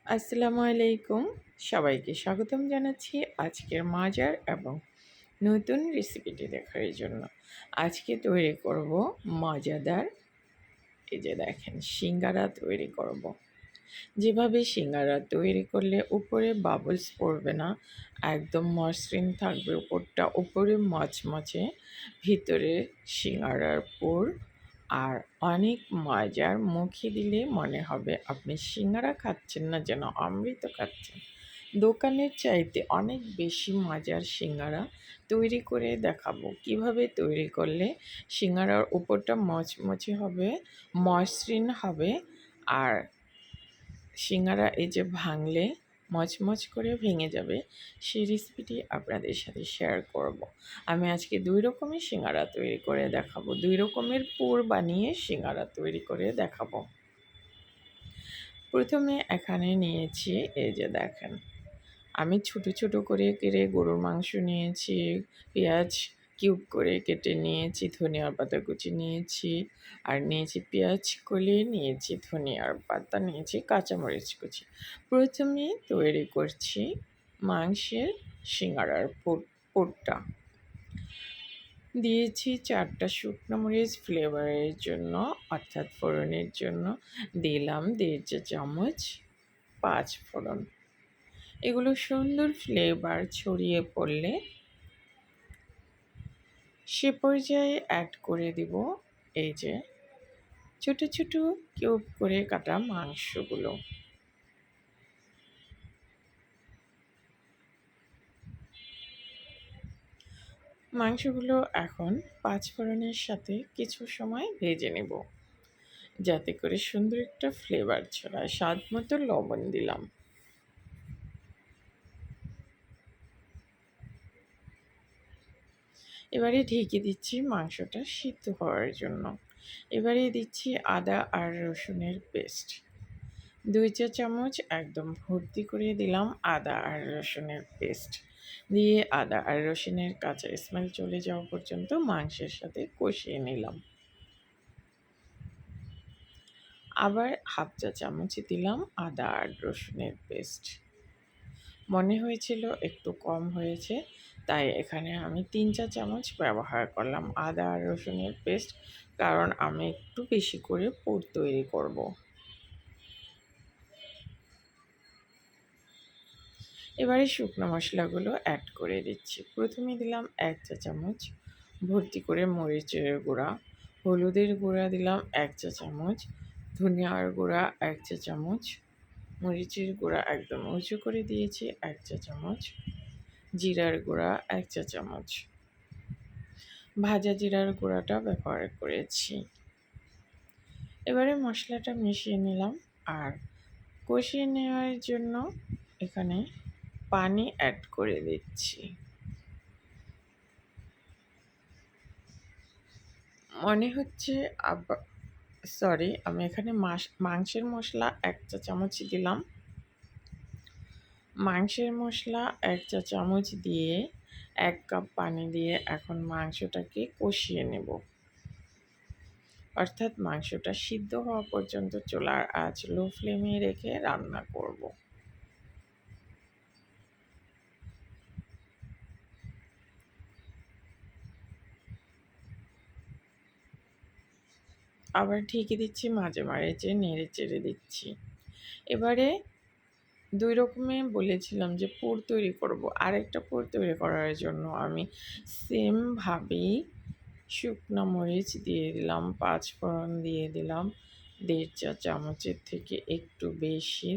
আসসালামু আলাইকুম। সবাইকে স্বাগতম জানাচ্ছি আজকের মজার এবং নতুন রেসিপিটি দেখার জন্য। আজকে তৈরি করব মজাদার, এই যে দেখেন, সিঙ্গারা তৈরি করব। যেভাবে সিঙ্গারা তৈরি করলে উপরে বাবলস পড়বে না, একদম মসৃণ থাকবে উপরটা, উপরে মচমচে, ভিতরে সিঙ্গারার পুর, আর অনেক মজার। মুখে দিলে মনে হবে আপনি সিঙ্গারা খাচ্ছেন না, যেন অমৃত খাচ্ছেন। দোকানের চাইতে অনেক বেশি মজার সিঙ্গারা তৈরি করে দেখাবো। কিভাবে তৈরি করলে সিঙ্গারার উপরটা মচমচে হবে, মসৃণ হবে, আর সিঙ্গারা এই যে ভাঙলে মচমচ করে ভেঙে যাবে, সেই রেসিপিটি আপনাদের সাথে শেয়ার করব। আমি আজকে ২ রকমের সিঙ্গারা তৈরি করে দেখাবো। ২ রকমের পুর বানিয়ে সিঙ্গারা তৈরি করে দেখাবো। প্রথমে এখানে নিয়েছি, এই যে দেখেন, আমি ছোট ছোট করে কেটে গরুর মাংস নিয়েছি, পেঁয়াজ কিউব করে কেটে নিয়েছি, ধনিয়ার পাতা কুচি নিয়েছি, আর নিয়েছি পেঁয়াজ কলি, নিয়েছি ধনিয়ার পাতা, নিয়েছি কাঁচামরিচ কুচি। প্রথমে তৈরি করছি মাংসের সিঙ্গারার পুরটা। দিয়েছি ৪টা শুকনো মরিচ ফ্লেভারের জন্য, অর্থাৎ ফোড়নের জন্য। দিলাম ১.৫ চা চামচ পাঁচ ফোড়ন। এগুলো সুন্দর ফ্লেভার ছড়িয়ে পড়লে সে পর্যায়ে অ্যাড করে দিব এই যে ছোট ছোট কিউব করে কাটা মাংসগুলো। মাংসগুলো এখন পাঁচ ফোড়নের সাথে কিছু সময় ভেজে নেব, যাতে করে সুন্দর একটা ফ্লেভার ছড়ায়। স্বাদ মতো লবণ দিলাম। এবারে ঢেকে দিচ্ছি মাংসটা সিদ্ধ হওয়ার জন্য। এবারে দিচ্ছি আদা আর রসুনের পেস্ট। ২ চা চামচ একদম ভর্তি করে দিলাম আদা আর রসুনের পেস্ট। দিয়ে আদা আর রসুনের কাঁচা স্মেল চলে যাওয়া পর্যন্ত মাংসের সাথে কষিয়ে নিলাম। আবার হাফ চা চামচ দিলাম আদা আর রসুনের পেস্ট। মনে হয়েছিল একটু কম হয়েছে, তাই এখানে আমি ৩ চা চামচ ব্যবহার করলাম আদা আর রসুনের পেস্ট, কারণ আমি একটু বেশি করে পুর তৈরি করব। এবারে শুকনো মশলাগুলো অ্যাড করে দিচ্ছি। প্রথমে দিলাম ১ চা চামচ ভর্তি করে মরিচের গুঁড়া, হলুদের গুঁড়া দিলাম ১ চা চামচ, ধনিয়ার গুঁড়া ১ চা চামচ, মরিচের গুঁড়া একদম উঁচু করে দিয়েছি ১ চা চামচ, জিরার গুঁড়া ১ চা চামচ, ভাজা জিরার গুঁড়াটা ব্যবহার করেছি। এবারে মশলাটা মিশিয়ে নিলাম, আর কষিয়ে নেওয়ার জন্য এখানে পানি অ্যাড করে দিচ্ছি। মনে হচ্ছে সরি, আমি এখানে মাংসের মশলা ১ চা চামচ দিলাম। মাংসের মশলা ১ চা চামচ দিয়ে ১ কাপ পানি দিয়ে এখন মাংসটাকে কষিয়ে নেব। অর্থাৎ মাংসটা সিদ্ধ হওয়া পর্যন্ত চুলার আঁচ লো ফ্লেমে রেখে রান্না করব। আবার ঢেকে দিচ্ছি, মাঝে মাঝে নেড়ে চেড়ে দিচ্ছি। এবারে ২ রকমের বলেছিলাম যে পুর তৈরি করব। আরেকটা পুর তৈরি করার জন্য আমি সেমভাবেই শুকনো মরিচ দিয়ে দিলাম, পাঁচ ফোড়ন দিয়ে দিলাম ১.৫ চা চামচের থেকে একটু বেশি।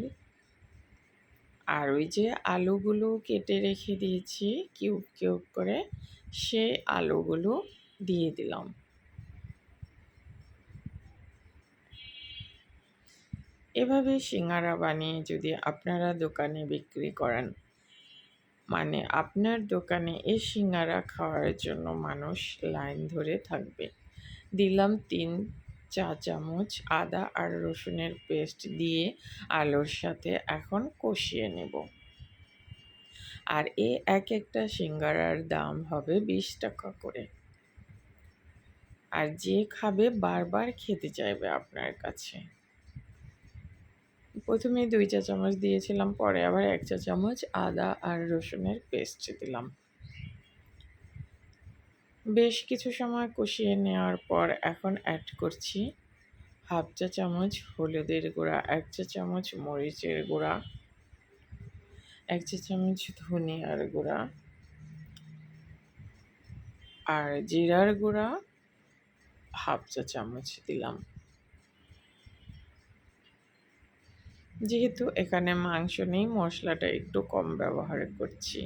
আর ওই যে আলুগুলো কেটে রেখে দিয়েছি কিউব কিউব করে, সেই আলুগুলো দিয়ে দিলাম। এভাবে সিঙ্গারা বানিয়ে যদি আপনারা দোকানে বিক্রি করেন, মানে আপনার দোকানে এই সিঙ্গারা খাওয়ার জন্য মানুষ লাইন ধরে থাকবে। দিলাম ৩ চা চামচ আদা আর রসুনের পেস্ট দিয়ে আলুর সাথে এখন কষিয়ে নেব। আর এক একটা সিঙ্গারার দাম হবে ২০ টাকা করে। আর যে খাবে বারবার খেতে চাইবে আপনার কাছে। প্রথমে 2 চা চামচ দিয়েছিলাম, পরে আবার 1 চা চামচ আদা আর রসুনের পেস্ট দিলাম। বেশ কিছু সময় কষিয়ে নেওয়ার পর এখন অ্যাড করছি 1/2 চা চামচ হলুদের গুঁড়া, 1 চা চামচ মরিচের গুঁড়া, 1 চা চামচ ধনিয়ার গুঁড়া আর জিরার গুঁড়া 1/2 চা চামচ দিলাম। যেহেতু এখানে মাংস নেই, মশলাটা একটু কম ব্যবহার করছি।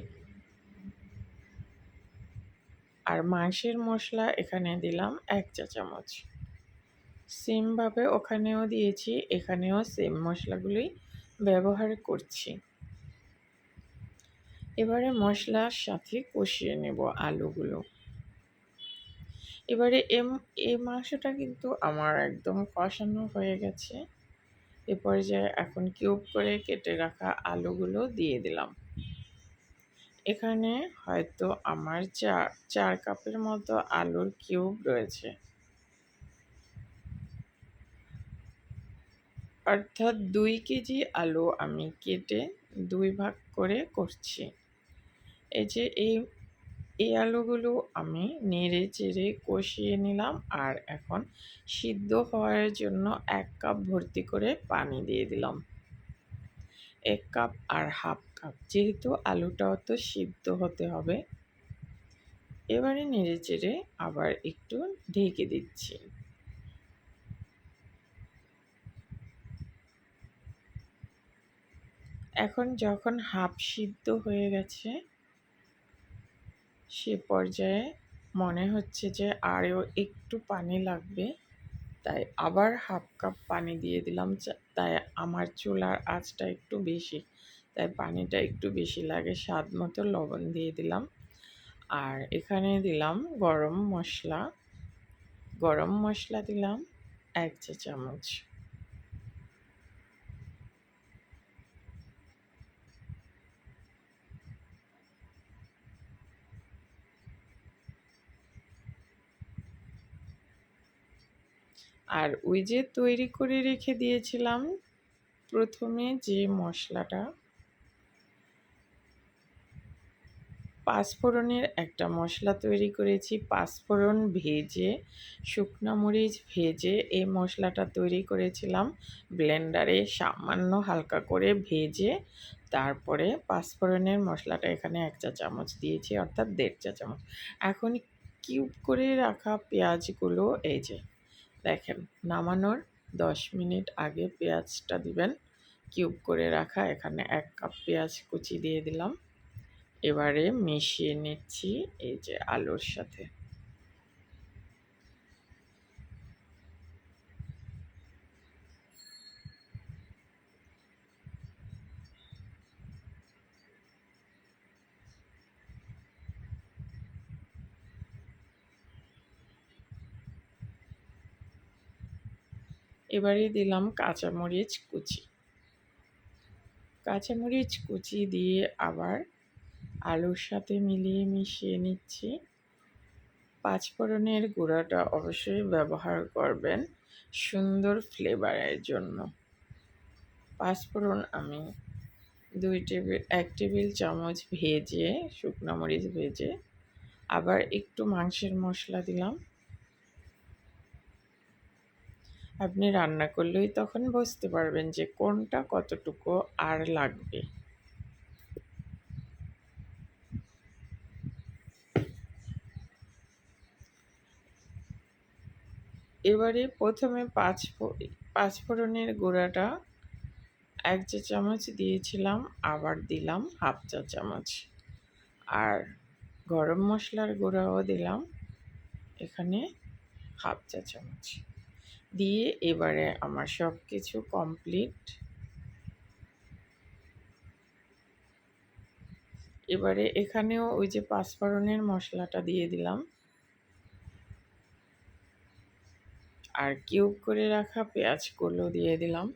আর মাংসের মশলা এখানে দিলাম 1 চা চামচ। সেমভাবে ওখানেও দিয়েছি, এখানেও সেম মশলাগুলোই ব্যবহার করছি। এবারে মশলার সাথে কষিয়ে নেব আলুগুলো। এবারে এই মাংসটা কিন্তু আমার একদম কষানো হয়ে গেছে। এ পর্যায়ে এখন কিউব করে কেটে রাখা আলুগুলো দিয়ে দিলাম। এখানে হয়তো আমার 4 কাপের মতো আলুর কিউব রয়েছে, অর্থাৎ 2 কেজি আলু আমি কেটে 2 ভাগ করে করছি। এই যে এই আলুগুলো আমি নেড়ে চেড়ে কষিয়ে নিলাম, আর এখন সিদ্ধ হওয়ার জন্য 1 কাপ ভর্তি করে পানি দিয়ে দিলাম। 1 কাপ আর হাফ কাপ, যেহেতু আলুটাও তো সিদ্ধ হতে হবে। এবারে নেড়ে চেড়ে আবার একটু ঢেকে দিচ্ছি। এখন যখন হাফ সিদ্ধ হয়ে গেছে, সে পর্যায়ে মনে হচ্ছে যে আরও একটু পানি লাগবে, তাই আবার হাফ কাপ পানি দিয়ে দিলাম। তাই আমার চুলার আঁচটা একটু বেশি, তাই পানিটা একটু বেশি লাগে। স্বাদ মতো লবণ দিয়ে দিলাম। আর এখানে দিলাম গরম মশলা দিলাম 1 চা চামচ। আর ওই যে তৈরি করে রেখে দিয়েছিলাম প্রথমে যে মশলাটা, পাঁচফোড়নের একটা মশলা তৈরি করেছি। পাঁচফোড়ন ভেজে, শুকনো মরিচ ভেজে এই মশলাটা তৈরি করেছিলাম ব্লেন্ডারে, সামান্য হালকা করে ভেজে। তারপরে পাঁচফোড়নের মশলাটা এখানে 1 চা চামচ দিয়েছি, অর্থাৎ 1.5 চা চামচ। এখন কিউব করে রাখা পেঁয়াজগুলো এই যে দেখেন, নামানোর 10 মিনিট আগে পেঁয়াজটা দিবেন কিউব করে রাখা। এখানে 1 কাপ পেঁয়াজ কুচি দিয়ে দিলাম। এবারে মিশিয়ে নিচ্ছি এই যে আলুর সাথে। এবারে দিলাম কাঁচামরিচ কুচি দিয়ে আবার আলুর সাথে মিশিয়ে নিচ্ছি। পাঁচফোড়নের গুঁড়াটা অবশ্যই ব্যবহার করবেন সুন্দর ফ্লেভারের জন্য। পাঁচফোড়ন আমি 1 টেবিল চামচ ভেজে, শুকনো মরিচ ভেজে, আবার একটু মাংসের মশলা দিলাম। আপনি রান্না করলেই তখন বুঝতে পারবেন যে কোনটা কতটুকু আর লাগবে। এবারে প্রথমে পাঁচফোড়নের গুঁড়াটা 1 চা চামচ দিয়েছিলাম, আবার দিলাম হাফ চা চামচ। আর গরম মশলার গুঁড়াও দিলাম এখানে হাফ চা চামচ দিয়ে। এবারে আমার সব কিছু কমপ্লিট। এবারে এখানেও ওই যে পাঁচফোড়নের মশলাটা দিয়ে দিলাম, আর কিউব করে রাখা পেঁয়াজগুলো দিয়ে দিলাম।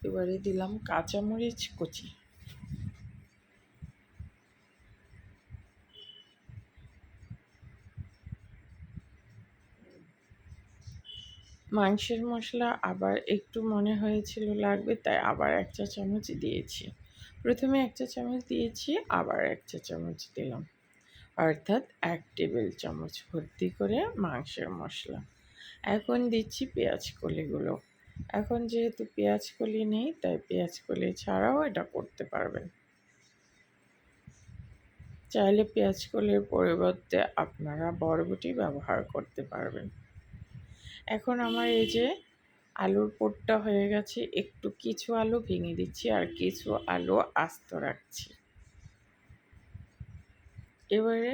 এবারে দিলাম কাঁচামরিচ কুচি, মাংসের মশলা আবার একটু মনে হয়েছিল লাগবে, তাই আবার 1 চা চামচ দিয়েছি। প্রথমে 1 চা চামচ দিয়েছি, আবার 1 চা চামচ দিলাম, অর্থাৎ 1 টেবিল চামচ ভর্তি করে মাংসের মশলা। এখন দিচ্ছি পেঁয়াজ কলিগুলো। এখন যেহেতু পেঁয়াজ কলি নেই, তাই পেঁয়াজ কলি ছাড়াও এটা করতে পারবেন। চাইলে পেঁয়াজ কলির পরিবর্তে আপনারা বরবটি ব্যবহার করতে পারবেন। এখন আমার এই যে আলুর পুরটা হয়ে গেছে, একটু কিছু আলু ভেঙে দিচ্ছি আর কিছু আলু আস্ত রাখছি। এবারে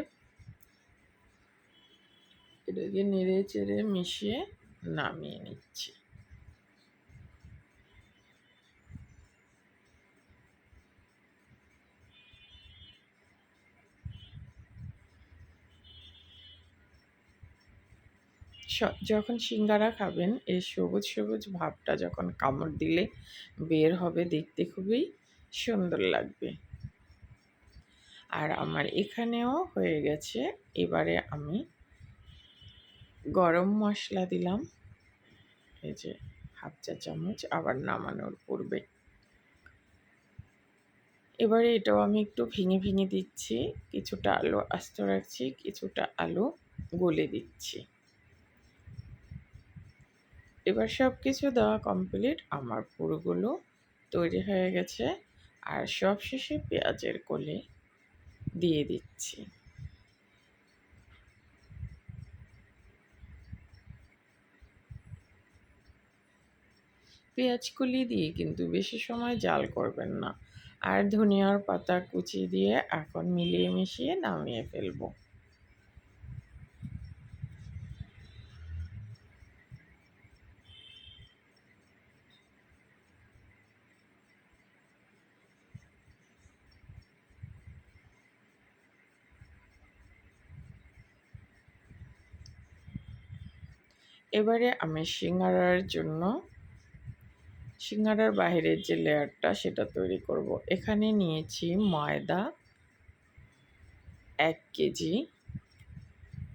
এটাকে নেড়ে চেড়ে মিশিয়ে নামিয়ে নিচ্ছি। যখন সিঙ্গারা খাবেন, এই সবুজ সবুজ ভাবটা যখন কামড় দিলে বের হবে, দেখতে খুবই সুন্দর লাগবে। আর আমার এখানেও হয়ে গেছে। এবারে আমি গরম মশলা দিলাম, এই যে 1/2 চা চামচ, আবার নামানোর পূর্বে। এবারে এটাও আমি একটু ভেঙে ভেঙে দিচ্ছি, কিছুটা আলু আস্ত রাখছি, কিছুটা আলু গলে দিচ্ছি। এবার সব কিছু দেওয়া কমপ্লিট, আমার পুরগুলো তৈরি হয়ে গেছে। আর সবশেষে পেঁয়াজের কলি দিয়ে দিচ্ছি। পেঁয়াজ কলি দিয়ে কিন্তু বেশি সময় জাল করবেন না। আর ধনিয়ার পাতা কুচি দিয়ে এখন মিলিয়ে মিশিয়ে নামিয়ে ফেলবো। এবারে আমি সিঙ্গারার বাহিরের যে লেয়ারটা সেটা তৈরি করব। এখানে নিয়েছি ময়দা 1 কেজি,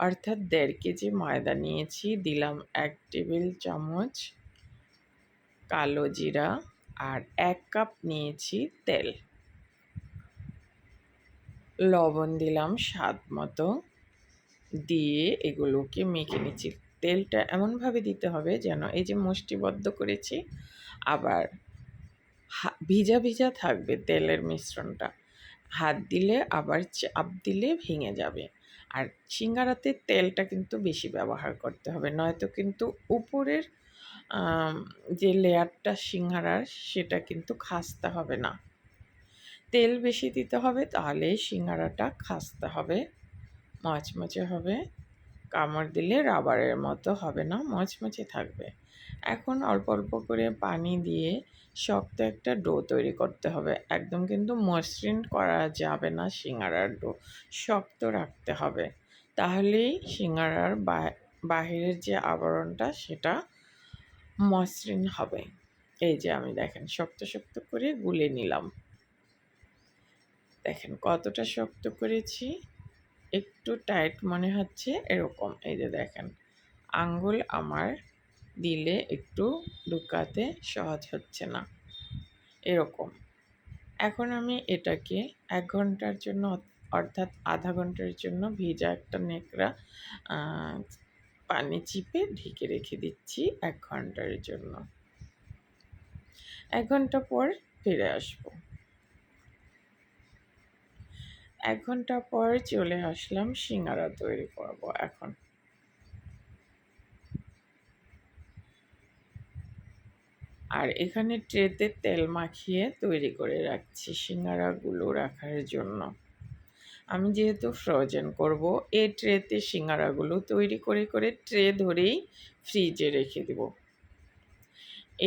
অর্থাৎ 1.5 কেজি ময়দা নিয়েছি। দিলাম 1 টেবিল চামচ কালো জিরা আর 1 কাপ নিয়েছি তেল। লবণ দিলাম স্বাদ মতো, দিয়ে এগুলোকে মেখে নিচ্ছি। তেলটা এমনভাবে দিতে হবে যেন এই যে মুষ্টিবদ্ধ করেছি, আবার ভিজা ভিজা থাকবে তেলের মিশ্রণটা। হাত দিলে আবার চাপ দিলে ভেঙে যাবে। আর সিঙ্গারাতে তেলটা কিন্তু বেশি ব্যবহার করতে হবে, নয়তো কিন্তু উপরের যে লেয়ারটা সিঙ্গারার সেটা কিন্তু খাস্তা হবে না। তেল বেশি দিতে হবে, তাহলে সিঙ্গারাটা খাস্তা হবে, মচমচে হবে। কামড় দিলে রাবারের মতো হবে না, মচমচে থাকবে। এখন অল্প অল্প করে পানি দিয়ে শক্ত একটা ডো তৈরি করতে হবে। একদম কিন্তু মসৃণ করা যাবে না, সিঙ্গারার ডো শক্ত রাখতে হবে, তাহলেই সিঙ্গারার বাহিরের যে আবরণটা সেটা মসৃণ হবে। এই যে আমি দেখেন শক্ত শক্ত করে গুলে নিলাম, দেখেন কতটা শক্ত করেছি। একটু টাইট মনে হচ্ছে এরকম, এই যে দেখেন আঙ্গুল আমার দিলে একটু ঢুকাতে সহজ হচ্ছে না, এরকম। এখন আমি এটাকে 1 ঘন্টার জন্য, অর্থাৎ আধা ঘন্টার জন্য ভিজা একটা নেকড়া পানি চিপে ঢেকে রেখে দিচ্ছি 1 ঘন্টার জন্য। 1 ঘন্টা পর ফিরে আসবো। 1 ঘন্টা পর চলে আসলাম, সিঙ্গারা তৈরি করব এখন। আর এখানে ট্রেতে তেল মাখিয়ে তৈরি করে রাখছি সিঙ্গারাগুলো রাখার জন্য। আমি যেহেতু ফ্রোজেন করব, এই ট্রেতে সিঙ্গারাগুলো তৈরি করে করে ট্রে ধরেই ফ্রিজে রেখে দেব।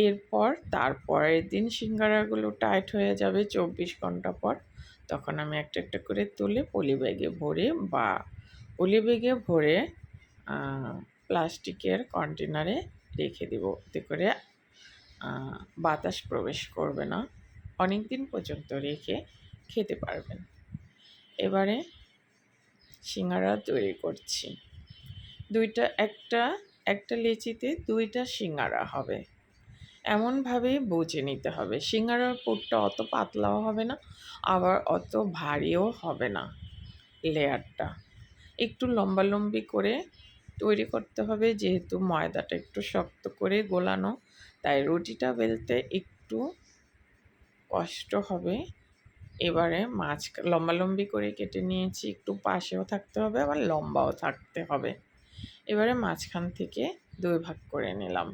এরপর তারপরের দিন সিঙ্গারাগুলো টাইট হয়ে যাবে 24 ঘন্টা পর, তখন আমি একটা একটা করে তুলে পলিব্যাগে ভরে বা পলিব্যাগে ভরে প্লাস্টিকের কন্টেনারে রেখে দেবো, এতে করে বাতাস প্রবেশ করবে না, অনেক দিন পর্যন্ত রেখে খেতে পারবেন। এবারে সিঙ্গারা তৈরি করছি। একটা একটা লেচিতে 2টা সিঙ্গারা হবে, এমনভাবেই বুঝে নিতে হবে। সিঙ্গারার পুরটা অত পাতলাও হবে না, আবার অত ভারীও হবে না। লেয়ারটা একটু লম্বালম্বি করে তৈরি করতে হবে, যেহেতু ময়দাটা একটু শক্ত করে গোলানো, তাই রুটিটা বেলতে একটু কষ্ট হবে। এবারে লম্বালম্বি করে কেটে নিয়েছি, একটু পাশেও থাকতে হবে আবার লম্বাও থাকতে হবে। এবারে মাঝখান থেকে 2 ভাগ করে নিলাম।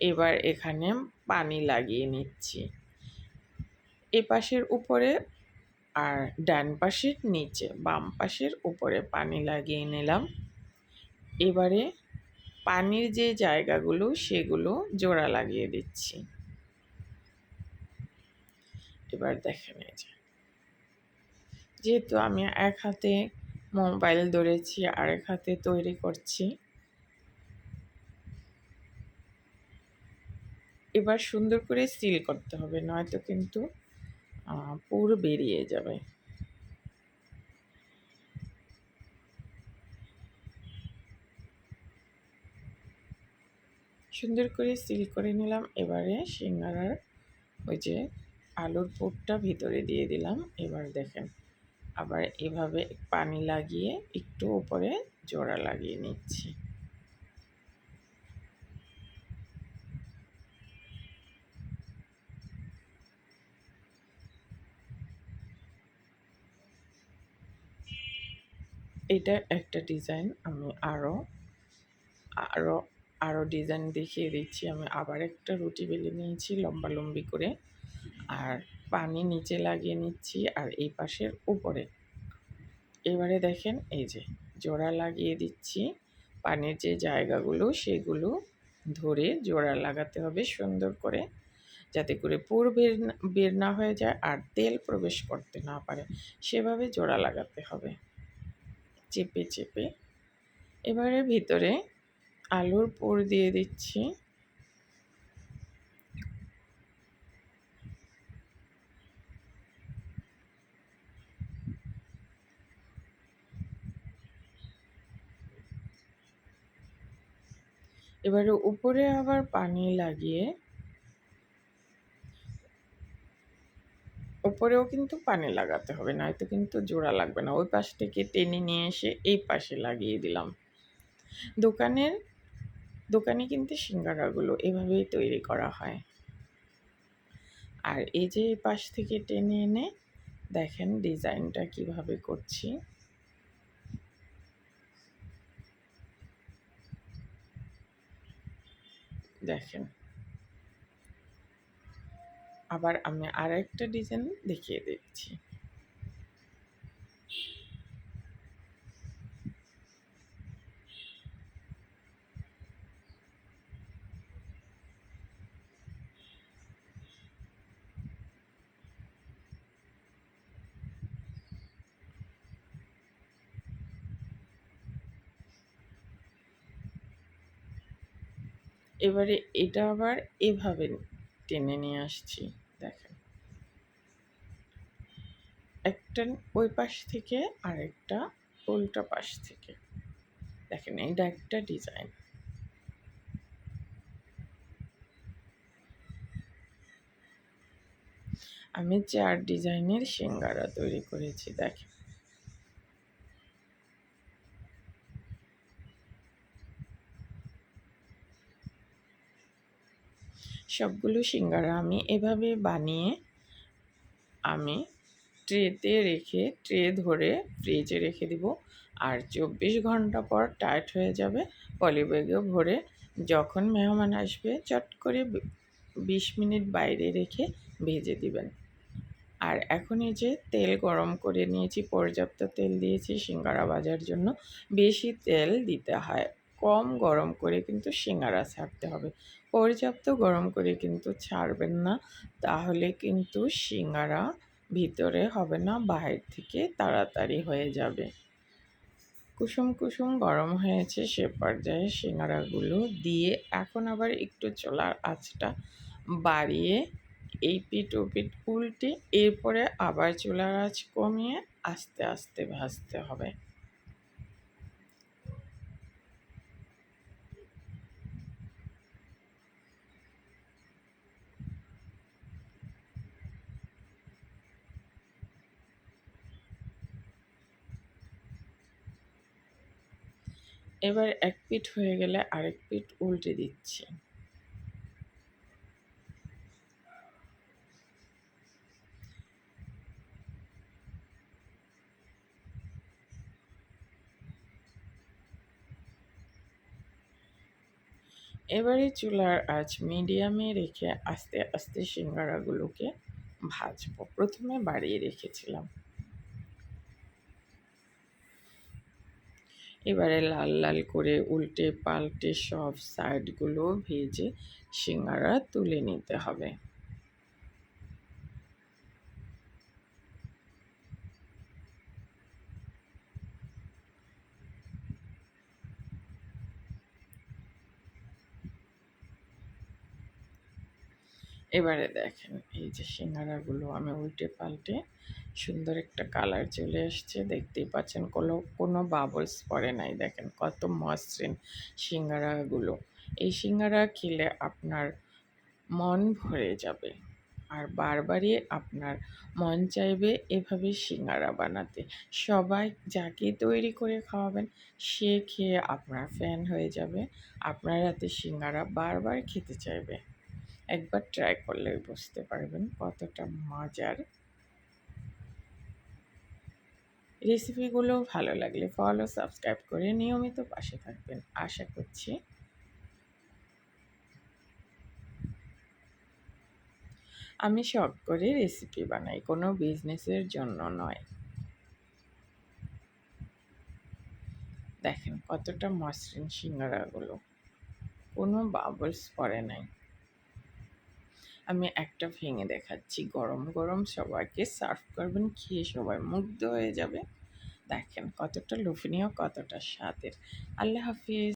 এবার এখানে পানি লাগিয়ে নিচ্ছি, এ পাশের উপরে আর ডান পাশের নিচে, বাম পাশের উপরে পানি লাগিয়ে নিলাম। এবারে পানির যে জায়গাগুলো সেগুলো জোড়া লাগিয়ে দিচ্ছি। এবার দেখেন, এই যেহেতু আমি এক হাতে মোবাইল ধরেছি আর এক হাতে তৈরি করছি, এবার সুন্দর করে সিল করতে হবে, নয়তো কিন্তু পুর বেরিয়ে যাবে। সুন্দর করে সিল করে নিলাম। এবারে সিঙ্গারার ওই যে আলুর পুরটা ভিতরে দিয়ে দিলাম। এবার দেখেন, আবার এভাবে পানি লাগিয়ে একটু উপরে জোড়া লাগিয়ে নিচ্ছি। এটা একটা ডিজাইন। আমি আরও আরও ডিজাইন দেখিয়ে দিচ্ছি। আমি আবার একটা রুটি বেলে নিয়েছি লম্বালম্বি করে, আর পানি নিচে লাগিয়ে নিচ্ছি আর এই পাশের উপরে। এবারে দেখেন, এই যে জোড়া লাগিয়ে দিচ্ছি। পানির যে জায়গাগুলো সেগুলো ধরে জোড়া লাগাতে হবে সুন্দর করে, যাতে করে পুর বের না হয়ে যায় আর তেল প্রবেশ করতে না পারে, সেভাবে জোড়া লাগাতে হবে চেপে চেপে। এবারে ভিতরে আলুর পুর দিয়ে দিচ্ছি। এবারে উপরে আবার পানি লাগিয়ে, উপরেও কিন্তু পানি লাগাতে হবে, নয়তো কিন্তু জোড়া লাগবে না। ওই পাশ থেকে টেনে নিয়ে এসে এই পাশে লাগিয়ে দিলাম। দোকানে কিন্তু সিঙ্গারাগুলো এভাবেই তৈরি করা হয়। আর এই যে এই পাশ থেকে টেনে এনে দেখেন ডিজাইনটা কিভাবে করছি। দেখেন, আবার আমি আরেকটা ডিজাইন দেখিয়ে দিচ্ছি। এবারে এটা আবার এভাবে টেনে নিয়ে আসছি। দেখেন, একটা ওই পাশ থেকে আরেকটা উল্টা পাশ থেকে। দেখেন, এটা একটা ডিজাইন। আমি 4 ডিজাইনের সিঙ্গারা তৈরি করেছি। দেখেন, সবগুলো সিঙ্গারা আমি এভাবে বানিয়ে আমি ট্রে ধরে ফ্রিজে রেখে দিব। আর 24 ঘন্টা পর টাইট হয়ে যাবে, পলিব্যাগে ভরে যখন মেহমান আসবে চট করে 20 মিনিট বাইরে রেখে ভেজে দিবেন। আর এখন এই যে তেল গরম করে নিয়েছি, পর্যাপ্ত তেল দিয়েছি সিঙ্গারা ভাজার জন্য। বেশি তেল দিতে হয়, কম গরম করে কিন্তু সিঙ্গারা ছাড়তে হবে। পর্যাপ্ত গরম করে কিন্তু ছাড়বেন না, তাহলে কিন্তু সিঙ্গারা ভিতরে হবে না, বাইরে থেকে তাড়াতাড়ি হয়ে যাবে। কুসুম কুসুম গরম হয়েছে, সে পর্যায়ে সিঙ্গারাগুলো দিয়ে এখন আবার একটু চুলার আঁচটা বাড়িয়ে এই পিঠ ও পিঠ উল্টে এরপরে আবার চুলার আঁচ কমিয়ে আস্তে আস্তে ভাজতে হবে। এবার এক পিঠ হয়ে গেলে আরেক পিঠ উল্টে দিচ্ছি। এবারে চুলার আঁচ মিডিয়ামে রেখে আস্তে আস্তে সিঙ্গারাগুলোকে ভাজবো। প্রথমে বাড়িয়ে রেখেছিলাম, এবারে লাল লাল করে উল্টে পাল্টে সব সাইডগুলো ভেজে সিঙ্গারা তুলে নিতে হবে। এবারে দেখেন এই যে সিঙ্গারাগুলো আমি উল্টে পাল্টে সুন্দর একটা কালার চলে এসছে, দেখতেই পাচ্ছেন কোনো কোনো বাবলস পড়ে নাই। দেখেন কত মসৃণ সিঙ্গারাগুলো। এই সিঙ্গারা খেলে আপনার মন ভরে যাবে আর বারবারই আপনার মন চাইবে এভাবে সিঙ্গারা বানাতে। সবাই যাকে তৈরি করে খাওয়াবেন সে খেয়ে আপনার ফ্যান হয়ে যাবে, আপনার হাতে সিঙ্গারা বারবার খেতে চাইবে। একবার ট্রাই করলে বুঝতে পারবেন কতটা মজার। রেসিপিগুলো ভালো লাগলে ফলো সাবস্ক্রাইব করে নিয়মিত পাশে থাকবেন আশা করছি। আমি শখ করে রেসিপি বানাই, কোনো বিজনেসের জন্য নয়। দেখেন কতটা মসৃণ সিঙ্গারাগুলো, কোনো বাবলস পড়ে নাই। আমি একটা ভেঙে দেখাচ্ছি, গরম গরম সবাইকে সার্ভ করবেন, খেয়ে সবাই মুগ্ধ হয়ে যাবে। দেখেন কতটা লোভনীয়, কতটা স্বাদের। আল্লাহ হাফিজ।